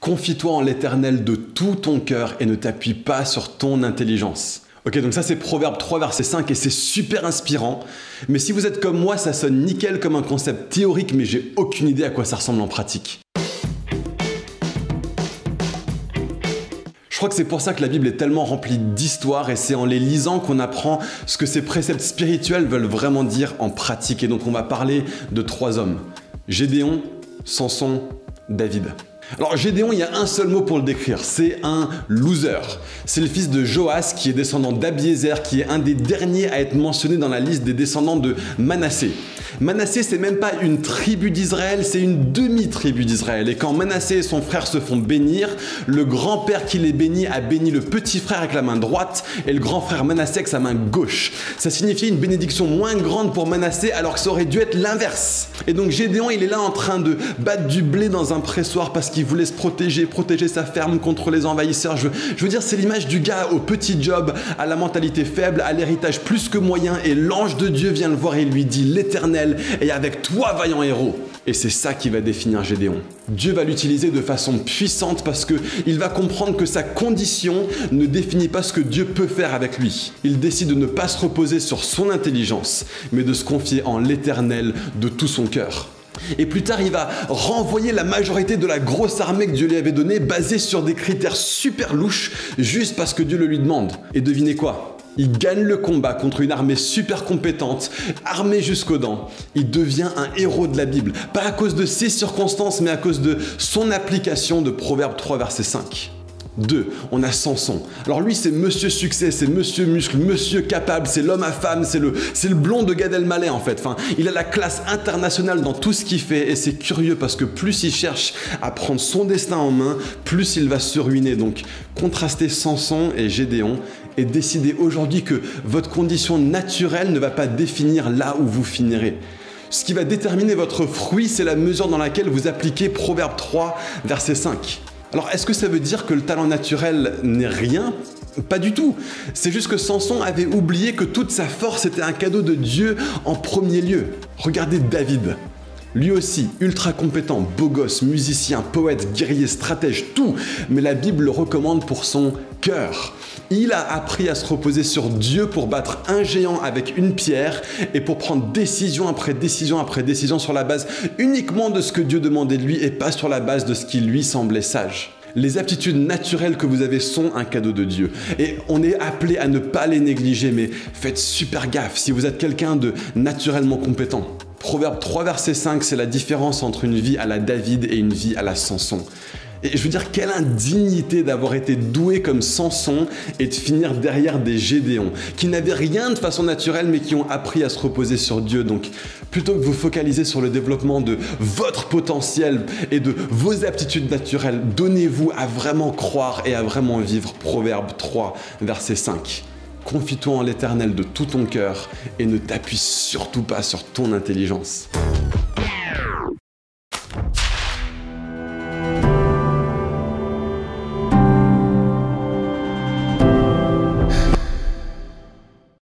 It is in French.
Confie-toi en l'Éternel de tout ton cœur et ne t'appuie pas sur ton intelligence. Ok, donc ça c'est Proverbe 3 verset 5 et c'est super inspirant. Mais si vous êtes comme moi, ça sonne nickel comme un concept théorique, mais j'ai aucune idée à quoi ça ressemble en pratique. Je crois que c'est pour ça que la Bible est tellement remplie d'histoires et c'est en les lisant qu'on apprend ce que ces préceptes spirituels veulent vraiment dire en pratique. Et donc on va parler de 3 hommes. Gédéon, Samson, David. Alors Gédéon, il y a un seul mot pour le décrire, c'est un loser. C'est le fils de Joas qui est descendant d'Abiézer, qui est un des derniers à être mentionné dans la liste des descendants de Manassé. Manassé, c'est même pas une tribu d'Israël, c'est une demi-tribu d'Israël. Et quand Manassé et son frère se font bénir, le grand-père qui les bénit a béni le petit frère avec la main droite et le grand frère Manassé avec sa main gauche. Ça signifiait une bénédiction moins grande pour Manassé alors que ça aurait dû être l'inverse. Et donc Gédéon, il est là en train de battre du blé dans un pressoir parce qu'il voulait se protéger sa ferme contre les envahisseurs. Je veux dire, c'est l'image du gars au petit job, à la mentalité faible, à l'héritage plus que moyen, et l'ange de Dieu vient le voir et lui dit: l'Éternel est avec toi, vaillant héros. Et c'est ça qui va définir Gédéon. Dieu va l'utiliser de façon puissante parce qu'il va comprendre que sa condition ne définit pas ce que Dieu peut faire avec lui. Il décide de ne pas se reposer sur son intelligence, mais de se confier en l'Éternel de tout son cœur. Et plus tard, il va renvoyer la majorité de la grosse armée que Dieu lui avait donnée, basée sur des critères super louches, juste parce que Dieu le lui demande. Et devinez quoi ? Il gagne le combat contre une armée super compétente, armée jusqu'aux dents. Il devient un héros de la Bible. Pas à cause de ses circonstances, mais à cause de son application de Proverbe 3, verset 5. 2, on a Samson. Alors lui, c'est monsieur succès, c'est monsieur muscle, monsieur capable, c'est l'homme à femme, c'est le blond de Gad Elmaleh en fait. Enfin, il a la classe internationale dans tout ce qu'il fait et c'est curieux parce que plus il cherche à prendre son destin en main, plus il va se ruiner. Donc, contrastez Samson et Gédéon et décidez aujourd'hui que votre condition naturelle ne va pas définir là où vous finirez. Ce qui va déterminer votre fruit, c'est la mesure dans laquelle vous appliquez Proverbe 3, verset 5. Alors, est-ce que ça veut dire que le talent naturel n'est rien ? Pas du tout. C'est juste que Samson avait oublié que toute sa force était un cadeau de Dieu en premier lieu. Regardez David. Lui aussi, ultra compétent, beau gosse, musicien, poète, guerrier, stratège, tout. Mais la Bible le recommande pour son cœur. Il a appris à se reposer sur Dieu pour battre un géant avec une pierre et pour prendre décision après décision après décision sur la base uniquement de ce que Dieu demandait de lui et pas sur la base de ce qui lui semblait sage. Les aptitudes naturelles que vous avez sont un cadeau de Dieu. Et on est appelé à ne pas les négliger, mais faites super gaffe si vous êtes quelqu'un de naturellement compétent. Proverbe 3, verset 5, c'est la différence entre une vie à la David et une vie à la Samson. Et je veux dire, quelle indignité d'avoir été doué comme Samson et de finir derrière des Gédéons, qui n'avaient rien de façon naturelle, mais qui ont appris à se reposer sur Dieu. Donc, plutôt que de vous focaliser sur le développement de votre potentiel et de vos aptitudes naturelles, donnez-vous à vraiment croire et à vraiment vivre. Proverbe 3, verset 5. Confie-toi en l'Éternel de tout ton cœur et ne t'appuie surtout pas sur ton intelligence.